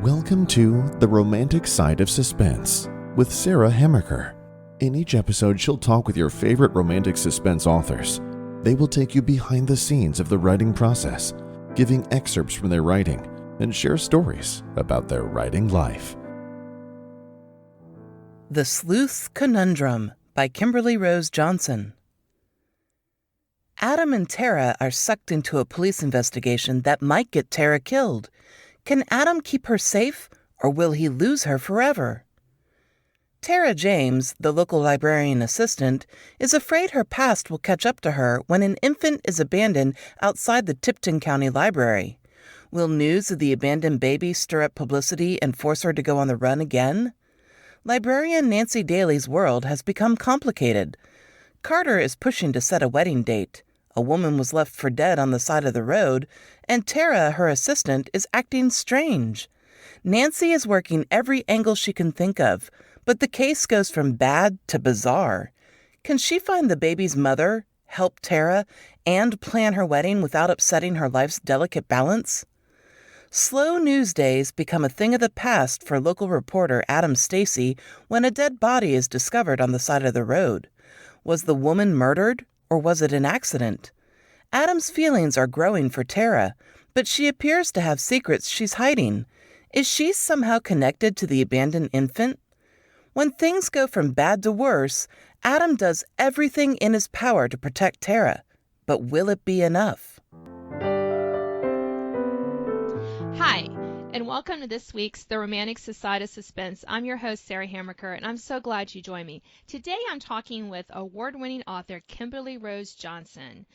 Welcome to The Romantic Side of Suspense with Sarah Hemmerker. In each episode, she'll talk with your favorite romantic suspense authors. They will take you behind the scenes of the writing process, giving excerpts from their writing, and share stories about their writing life. The Sleuth's Conundrum by Kimberly Rose Johnson. Adam and Tara are sucked into a police investigation that might get Tara killed. Can Adam keep her safe, or will he lose her forever? Tara James, the local librarian assistant, is afraid her past will catch up to her when an infant is abandoned outside the Tipton County Library. Will news of the abandoned baby stir up publicity and force her to go on the run again? Librarian Nancy Daly's world has become complicated. Carter is pushing to set a wedding date. A woman was left for dead on the side of the road, and Tara, her assistant, is acting strange. Nancy is working every angle she can think of, but the case goes from bad to bizarre. Can she find the baby's mother, help Tara, and plan her wedding without upsetting her life's delicate balance? Slow news days become a thing of the past for local reporter Adam Stacy when a dead body is discovered on the side of the road. Was the woman murdered, or was it an accident? Adam's feelings are growing for Tara, but she appears to have secrets she's hiding. Is she somehow connected to the abandoned infant? When things go from bad to worse, Adam does everything in his power to protect Tara. But will it be enough? Hi, and welcome to this week's The Romantic Side of Suspense. I'm your host, Sarah Hemmerker, and I'm so glad you joined me. Today I'm talking with award-winning author Kimberly Rose Johnson.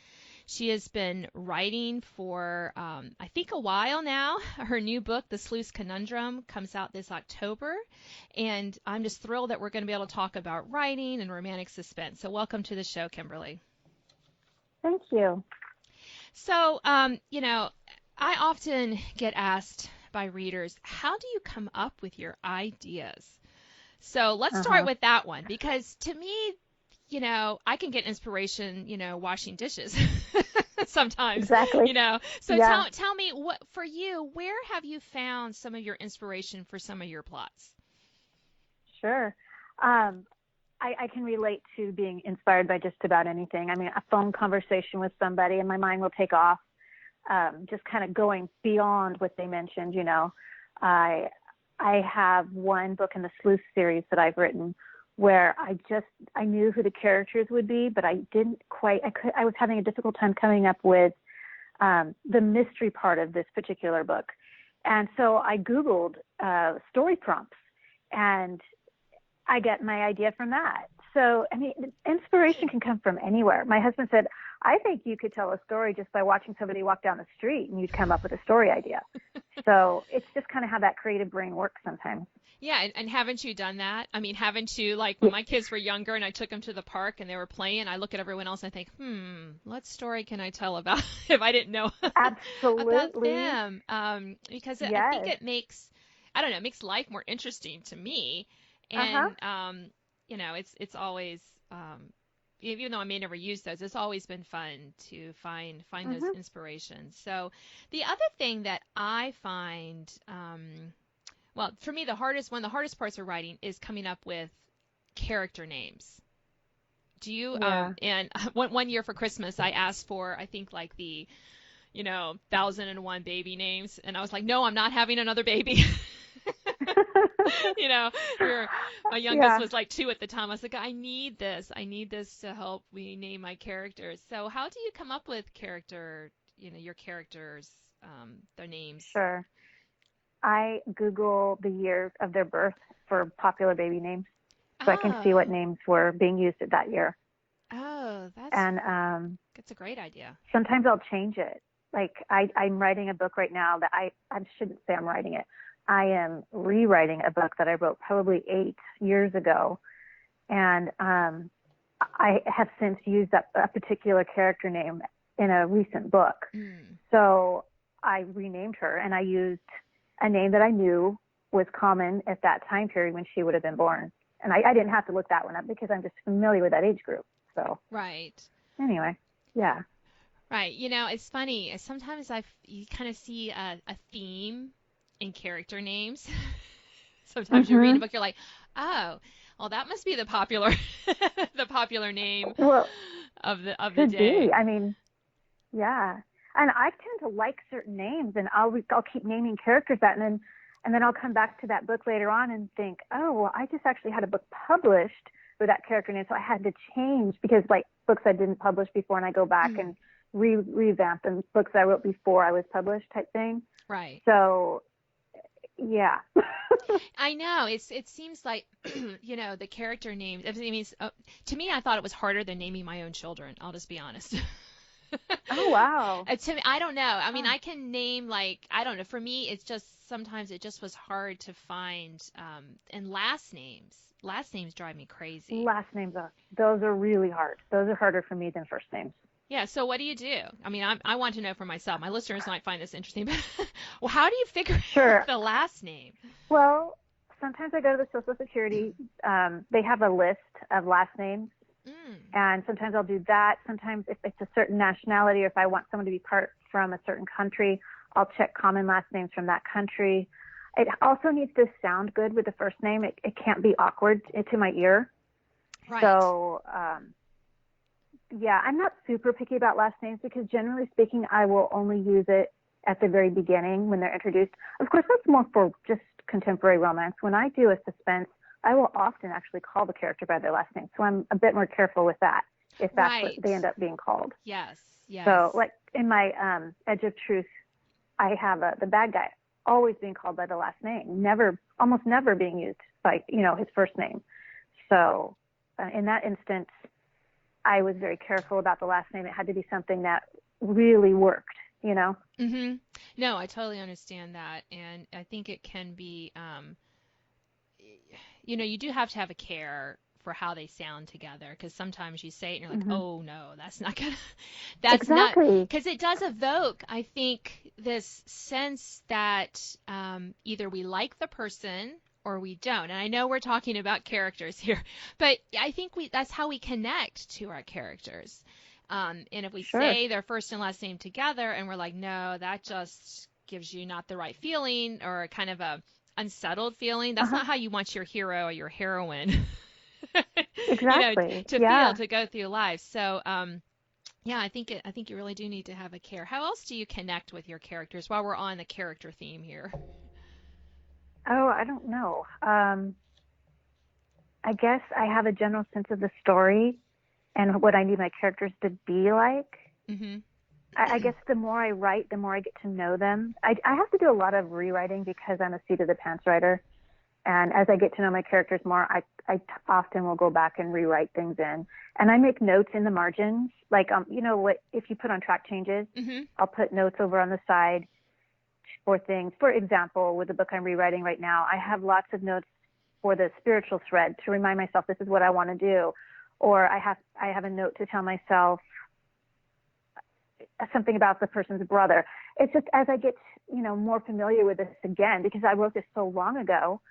She has been writing for, I think, a while now. Her new book, The Sleuth's Conundrum, comes out this October, and I'm just thrilled that we're going to be able to talk about writing and romantic suspense. So welcome to the show, Kimberly. Thank you. So, I often get asked by readers, how do you come up with your ideas? So let's start with that one, because to me, I can get inspiration, washing dishes sometimes. Exactly. So yeah. tell me, what for you, where have you found some of your inspiration for some of your plots? Sure. I can relate to being inspired by just about anything. I mean, a phone conversation with somebody and my mind will take off. Just kind of going beyond what they mentioned, I have one book in the Sleuth series that I've written where I knew who the characters would be, but I was having a difficult time coming up with the mystery part of this particular book. And so I Googled story prompts, and I get my idea from that. So, I mean, inspiration can come from anywhere. My husband said, I think you could tell a story just by watching somebody walk down the street and you'd come up with a story idea. So it's just kind of how that creative brain works sometimes. Yeah, and haven't you done that? I mean, haven't you, like when my kids were younger and I took them to the park and they were playing, I look at everyone else and I think, what story can I tell about if I didn't know Absolutely. about them? Because yes. I think it makes life more interesting to me. And, it's always, even though I may never use those, it's always been fun to find those inspirations. So the other thing that I find, well, for me, one of the hardest parts of writing is coming up with character names. Do you, and one year for Christmas, I asked for, I think, like the, 1,001 baby names. And I was like, no, I'm not having another baby. My youngest was like 2 at the time. I was like, I need this to help me name my characters. So how do you come up with your characters, their names? Sure. I Google the year of their birth for popular baby names so I can see what names were being used at that year. Oh, that's a great idea. Sometimes I'll change it. Like I'm writing a book right now that I shouldn't say I'm writing it. I am rewriting a book that I wrote probably 8 years ago. And I have since used a particular character name in a recent book. So I renamed her, and I used a name that I knew was common at that time period when she would have been born. And I didn't have to look that one up because I'm just familiar with that age group. So right. Anyway, yeah. Right. It's funny. Sometimes you kind of see a theme in character names. Sometimes you read a book, you're like, oh, well, that must be the popular the popular name Well, of the could be. day. I mean, yeah. And I tend to like certain names, and I'll keep naming characters that, and then I'll come back to that book later on and think, oh, well, I just actually had a book published with that character name, so I had to change because like books I didn't publish before, and I go back and revamp them, books I wrote before I was published type thing. Right. So, yeah. I know it seems like the character names. I mean, to me, I thought it was harder than naming my own children. I'll just be honest. Oh, wow. To me, I don't know. I mean, I can name like I don't know. For me, it's just sometimes it just was hard to find. And last names. Last names drive me crazy. Last names those are really hard. Those are harder for me than first names. Yeah. So what do you do? I mean, I want to know for myself. My listeners might find this interesting, but well, how do you figure out the last name? Well, sometimes I go to the Social Security. They have a list of last names. And sometimes I'll do that. Sometimes if it's a certain nationality or if I want someone to be from a certain country, I'll check common last names from that country. It also needs to sound good with the first name. It can't be awkward to my ear. Right. So, yeah, I'm not super picky about last names because generally speaking, I will only use it at the very beginning when they're introduced. Of course, that's more for just contemporary romance. When I do a suspense, I will often actually call the character by their last name. So I'm a bit more careful with that if that's what they end up being called. Yes, yes. So like in my Edge of Truth, I have the bad guy always being called by the last name, almost never being used by, his first name. So in that instance, I was very careful about the last name. It had to be something that really worked, Mm-hmm. No, I totally understand that. And I think it can be, you do have to have a care for how they sound together because sometimes you say it and you're like, oh no, that's not gonna, that's not, because it does evoke, I think, this sense that either we like the person or we don't. And I know we're talking about characters here, but I think that's how we connect to our characters. And if we say their first and last name together and we're like, no, that just gives you not the right feeling or kind of a unsettled feeling. That's not how you want your hero or your heroine exactly. to feel, to go through life. So, yeah, I think you really do need to have a care. How else do you connect with your characters while we're on the character theme here? Oh, I don't know. I guess I have a general sense of the story and what I need my characters to be like. Mm-hmm. I guess the more I write, the more I get to know them. I have to do a lot of rewriting because I'm a seat of the pants writer. And as I get to know my characters more, I often will go back and rewrite things in. And I make notes in the margins. Like, if you put on track changes, I'll put notes over on the side for things. For example, with the book I'm rewriting right now, I have lots of notes for the spiritual thread to remind myself this is what I want to do. Or I have a note to tell myself something about the person's brother. It's just as I get, more familiar with this again, because I wrote this so long ago,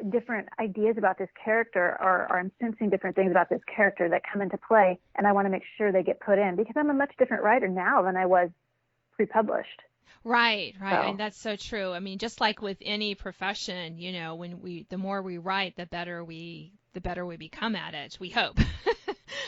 different ideas about this character or I'm sensing different things about this character that come into play, and I want to make sure they get put in because I'm a much different writer now than I was pre-published. Right. So. And that's so true. I mean, just like with any profession, the more we write, the better we become at it. We hope.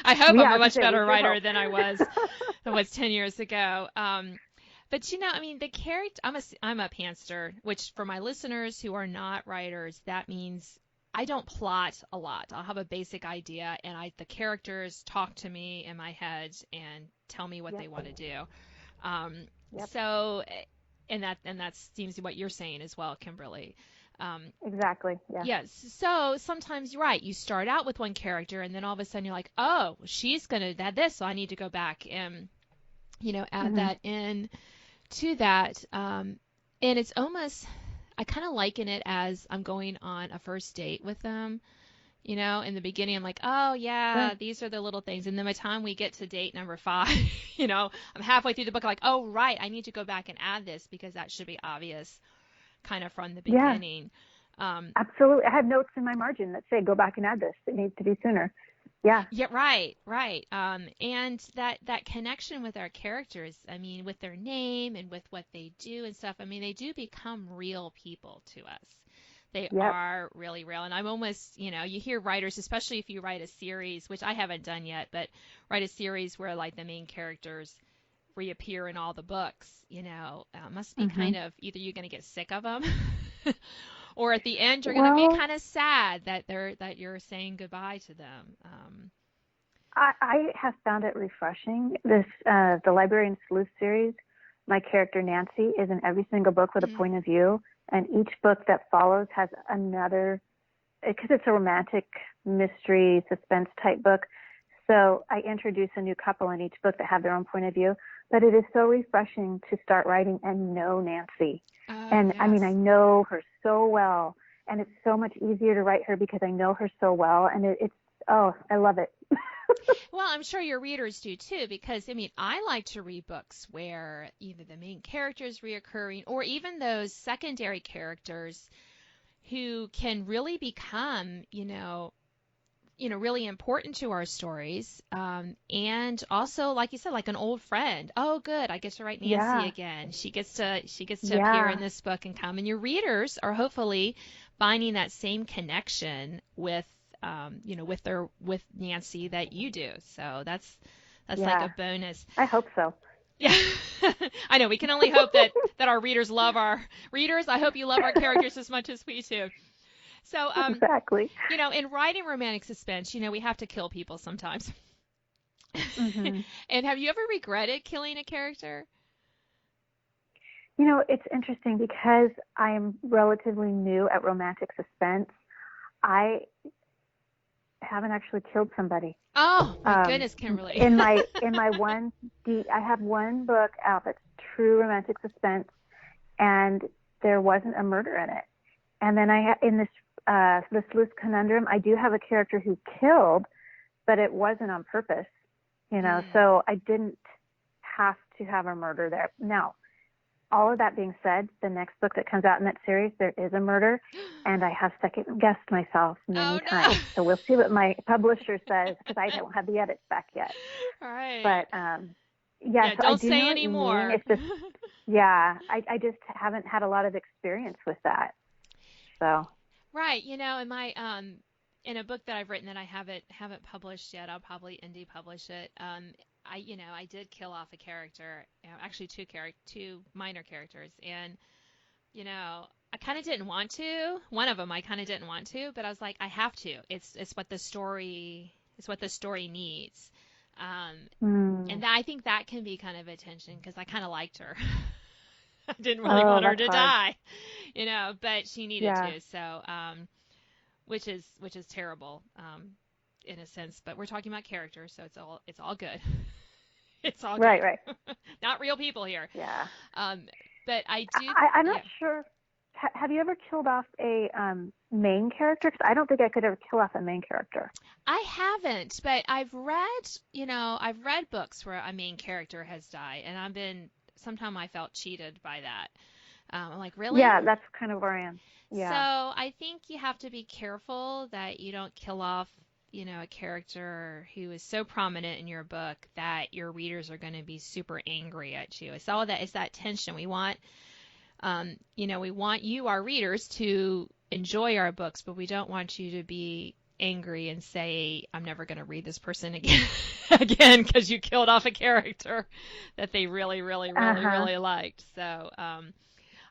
I hope I'm a much better writer than I was 10 years ago. But I mean, the character. I'm a pantser, which for my listeners who are not writers, that means I don't plot a lot. I'll have a basic idea, and the characters talk to me in my head and tell me what they want to do. So, and that seems to be what you're saying as well, Kimberly. Exactly. Yeah. Yes. So sometimes you're right. You start out with one character, and then all of a sudden you're like, oh, she's gonna add this, so I need to go back and add that in to that. And it's almost, I kind of liken it as I'm going on a first date with them. In the beginning, I'm like, oh yeah, these are the little things. And then by the time we get to date number 5, I'm halfway through the book, like, oh right, I need to go back and add this because that should be obvious, kind of from the beginning. Absolutely. I have notes in my margin that say, go back and add this. It needs to be sooner. Yeah. Yeah, right, right. And that connection with our characters, I mean, with their name and with what they do and stuff, I mean, they do become real people to us. They Yep. are really real. And I'm almost, you hear writers, especially if you write a series, which I haven't done yet, but write a series where like the main characters reappear in all the books, must be Hmm. kind of either you're going to get sick of them or at the end you're going to be Well, kind of sad that you're saying goodbye to them. I have found it refreshing. The Librarian Sleuth series, my character Nancy is in every single book with a Mhm. point of view, and each book that follows has another, because it's a romantic mystery suspense type book. So I introduce a new couple in each book that have their own point of view. But it is so refreshing to start writing and know Nancy. Oh, And I mean, I yes. know her so well, and it's so much easier to write her because I know her so well. And it's, oh, I love it. Well, I'm sure your readers do too, because I mean, I like to read books where either the main character is reoccurring or even those secondary characters who can really become, really important to our stories. And also, like you said, like an old friend. Oh, good, I get to write Nancy Yeah. again. She gets to appear in Yeah. this book and come. And your readers are hopefully finding that same connection with Nancy that you do. So that's like a Yeah. bonus. I hope so. Yeah, I know. We can only hope that our readers love our readers. I hope you love our characters as much as we do. So, Exactly. in writing romantic suspense, we have to kill people sometimes. Hmm. And have you ever regretted killing a character? It's interesting because I am relatively new at romantic suspense. I haven't actually killed somebody. Oh my Um, goodness, Kimberly. in my I have one book out that's true romantic suspense, and there wasn't a murder in it. And then in this Sleuth Conundrum, I do have a character who killed, but it wasn't on purpose, Mm. so I didn't have to have a murder there. Now, all of that being said, the next book that comes out in that series, there is a murder, and I have second guessed myself Oh many no. times. So we'll see what my publisher says because I don't have the edits back yet. All right. But yeah, Yeah, so I don't do know say what you mean. anymore. It's just, yeah, I just haven't had a lot of experience with that. So, Right, in a book that I've written that I haven't published yet, I'll probably indie publish it. I did kill off a character, actually two minor characters, and I kind of didn't want to. One of them I kind of didn't want to, but I was like, I have to. It's what the story needs. Um, mm, and I think that can be kind of a tension because I kind of liked her. I didn't really oh, want her that's to hard. die, but she needed Yeah, to. So, which is terrible, in a sense. But we're talking about characters, so it's all good. It's all right, good. right. Not real people here. Yeah. Um, but I do, I'm not yeah. sure. Have you ever killed off a main character? Because I don't think I could ever kill off a main character. I haven't, but I've read books where a main character has died, and sometimes I felt cheated by that. I'm like, really? Yeah, that's kind of where I am. So Yeah. I think you have to be careful that you don't kill off, a character who is so prominent in your book that your readers are going to be super angry at you. It's that tension. We want you, our readers, to enjoy our books, but we don't want you to be angry and say, I'm never going to read this person again, again, because you killed off a character that they really, really, really, Uh-huh. really liked. So, Yeah.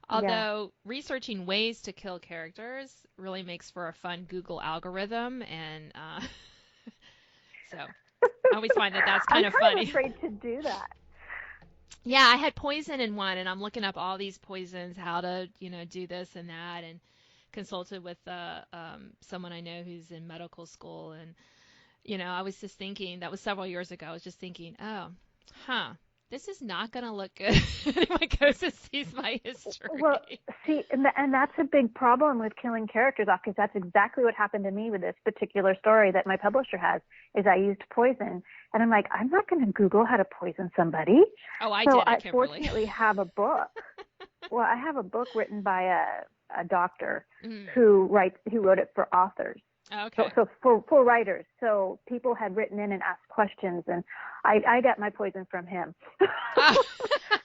although researching ways to kill characters really makes for a fun Google algorithm, and so I always find that that's I'm kind of kind of funny. afraid to do that. Yeah, I had poison in one, and I'm looking up all these poisons, how to, do this and that, and consulted with someone I know who's in medical school, and I was just thinking that was several years ago. I was just thinking, oh, huh, this is not going to look good. Anyone goes and sees my Well, history. see, and that's a big problem with killing characters off because that's exactly what happened to me with this particular story that my publisher has. Is I used poison, and I'm like, I'm not going to Google how to poison somebody. Oh, I So did I it, Kimberly. fortunately have a book. Well, I have a book written by a doctor Mm. who wrote it for authors. Okay. So for writers, so people had written in and asked questions, and I got my poison from him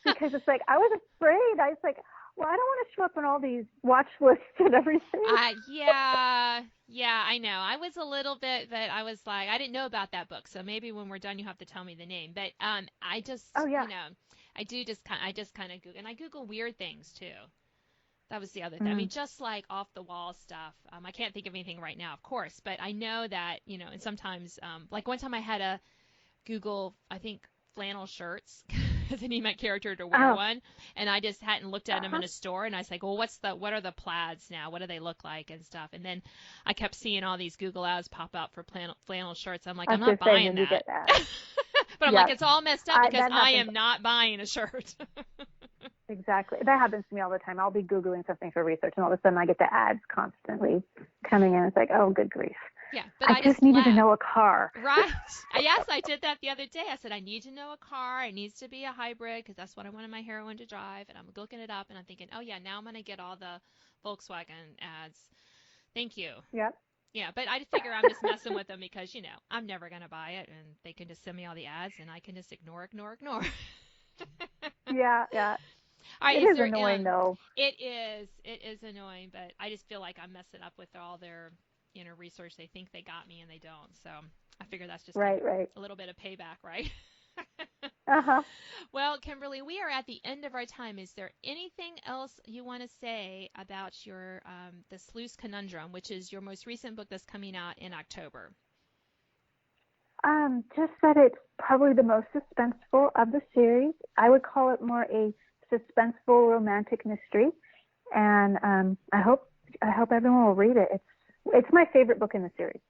because it's like I was afraid. I was like, well, I don't want to show up on all these watch lists and everything. Yeah, I know. I was a little bit, but I was like, I didn't know about that book, so maybe when we're done, you have to tell me the name. But I just, Oh yeah. I just kind of Google, and I Google weird things too. That was the other thing. I mean, just like off the wall stuff. I can't think of anything right now, of course, but I know that, and sometimes, like one time I had a Google, I think, flannel shirts because I need my character to wear one, and I just hadn't looked at them in a store, and I was like, well, what are the plaids now? What do they look like and stuff? And then I kept seeing all these Google ads pop up for flannel shirts. I'm like, I'm not buying that. But I'm like, it's all messed up because I am not buying a shirt. Exactly. That happens to me all the time. I'll be Googling something for research, and all of a sudden I get the ads constantly coming in. It's like, oh, good grief. Yeah, but I just needed to know a car. Right. Yes, I did that the other day. I said, I need to know a car. It needs to be a hybrid because that's what I wanted my heroine to drive. And I'm looking it up, and I'm thinking, oh, yeah, now I'm going to get all the Volkswagen ads. Thank you. Yep. Yeah, but I figure I'm just messing with them because, I'm never going to buy it, and they can just send me all the ads, and I can just ignore. Yeah. All right, it is annoying, though. It is annoying, but I just feel like I'm messing up with all their research. They think they got me, and they don't. So I figure that's just right. a little bit of payback, right? Uh-huh. Well, Kimberly, we are at the end of our time. Is there anything else you want to say about your the Sleuth's Conundrum, which is your most recent book that's coming out in October? Just that it's probably the most suspenseful of the series. I would call it more a suspenseful romantic mystery, and I hope everyone will read it. It's my favorite book in the series.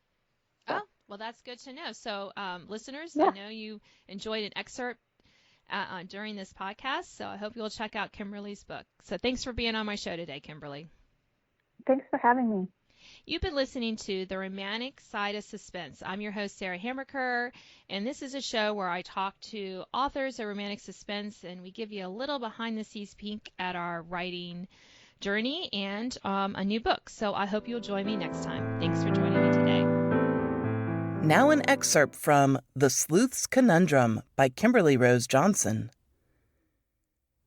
Oh, well, that's good to know. So, listeners, I know you enjoyed an excerpt during this podcast, so I hope you'll check out Kimberly's book. So thanks for being on my show today, Kimberly. Thanks for having me. You've been listening to The Romantic Side of Suspense. I'm your host, Sarah Hammerker, and this is a show where I talk to authors of romantic suspense, and we give you a little behind-the-scenes peek at our writing journey and a new book. So I hope you'll join me next time. Thanks for joining me today. Now an excerpt from The Sleuth's Conundrum by Kimberly Rose Johnson.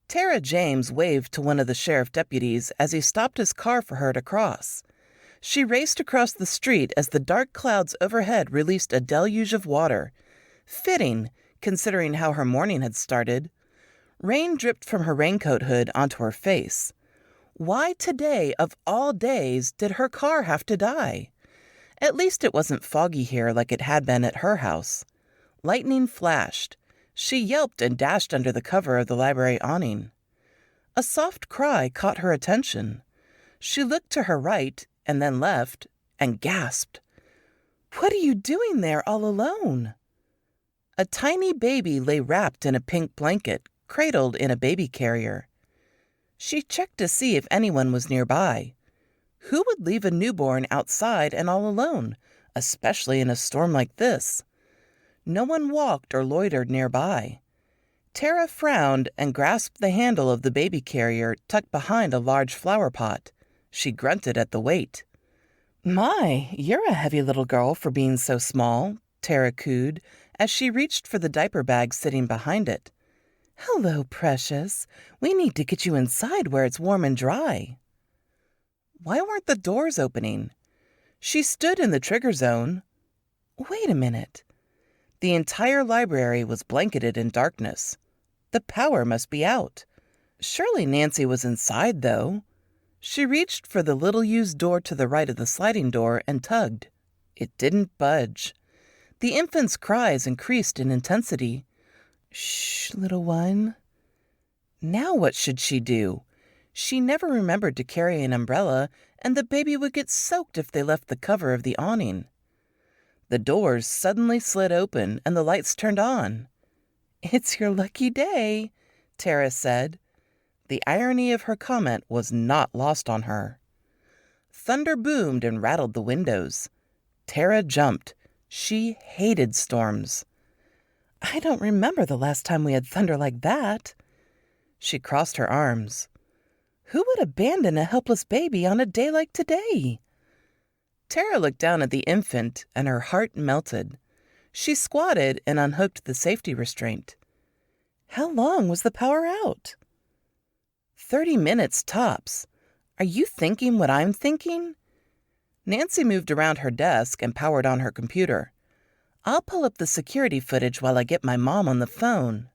Tara James waved to one of the sheriff deputies as he stopped his car for her to cross. She raced across the street as the dark clouds overhead released a deluge of water. Fitting, considering how her morning had started. Rain dripped from her raincoat hood onto her face. Why today, of all days, did her car have to die? At least it wasn't foggy here like it had been at her house. Lightning flashed. She yelped and dashed under the cover of the library awning. A soft cry caught her attention. She looked to her right and then left and gasped. "What are you doing there all alone?" A tiny baby lay wrapped in a pink blanket, cradled in a baby carrier. She checked to see if anyone was nearby. Who would leave a newborn outside and all alone, especially in a storm like this? No one walked or loitered nearby. Tara frowned and grasped the handle of the baby carrier tucked behind a large flower pot. She grunted at the weight. "My, you're a heavy little girl for being so small," Tara cooed as she reached for the diaper bag sitting behind it. "Hello, precious. We need to get you inside where it's warm and dry." Why weren't the doors opening? She stood in the trigger zone. Wait a minute. The entire library was blanketed in darkness. The power must be out. Surely Nancy was inside, though. She reached for the little-used door to the right of the sliding door and tugged. It didn't budge. The infant's cries increased in intensity. "Shh, little one." Now what should she do? She never remembered to carry an umbrella, and the baby would get soaked if they left the cover of the awning. The doors suddenly slid open and the lights turned on. "It's your lucky day," Tara said. The irony of her comment was not lost on her. Thunder boomed and rattled the windows. Tara jumped. She hated storms. "I don't remember the last time we had thunder like that." She crossed her arms. Who would abandon a helpless baby on a day like today? Tara looked down at the infant and her heart melted. She squatted and unhooked the safety restraint. How long was the power out? 30 minutes tops. Are you thinking what I'm thinking? Nancy moved around her desk and powered on her computer. I'll pull up the security footage while I get my mom on the phone.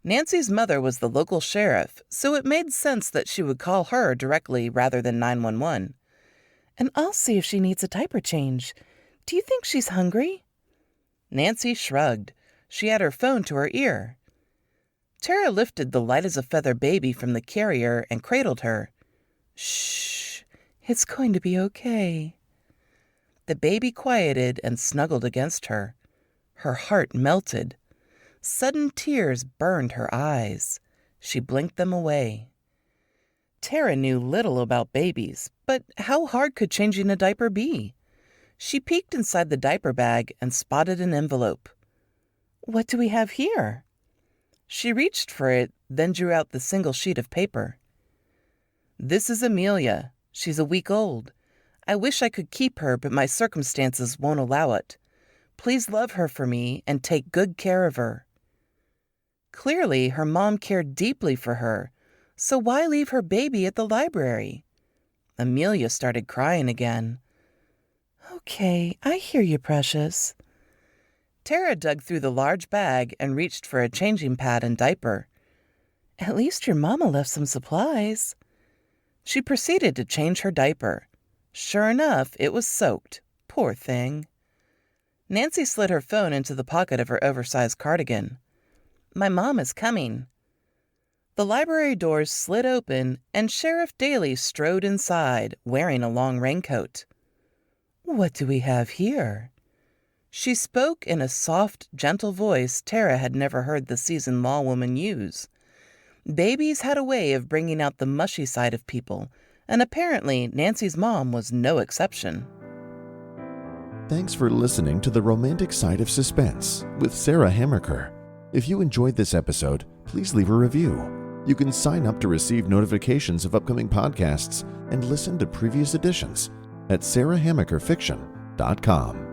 Nancy's mother was the local sheriff, so it made sense that she would call her directly rather than 911. And I'll see if she needs a diaper change. Do you think she's hungry? Nancy shrugged. She had her phone to her ear. Tara lifted the light-as-a-feather baby from the carrier and cradled her. Shh, it's going to be okay. The baby quieted and snuggled against her. Her heart melted. Sudden tears burned her eyes. She blinked them away. Tara knew little about babies, but how hard could changing a diaper be? She peeked inside the diaper bag and spotted an envelope. What do we have here? She reached for it, then drew out the single sheet of paper. This is Amelia. She's a week old. I wish I could keep her, but my circumstances won't allow it. Please love her for me and take good care of her. Clearly, her mom cared deeply for her, so why leave her baby at the library? Amelia started crying again. Okay, I hear you, precious. Tara dug through the large bag and reached for a changing pad and diaper. At least your mama left some supplies. She proceeded to change her diaper. Sure enough, it was soaked. Poor thing. Nancy slid her phone into the pocket of her oversized cardigan. My mom is coming. The library doors slid open, and Sheriff Daly strode inside, wearing a long raincoat. What do we have here? She spoke in a soft, gentle voice Tara had never heard the seasoned law woman use. Babies had a way of bringing out the mushy side of people, and apparently Nancy's mom was no exception. Thanks for listening to The Romantic Side of Suspense with Sarah Hammaker. If you enjoyed this episode, please leave a review. You can sign up to receive notifications of upcoming podcasts and listen to previous editions at sarahhammakerfiction.com.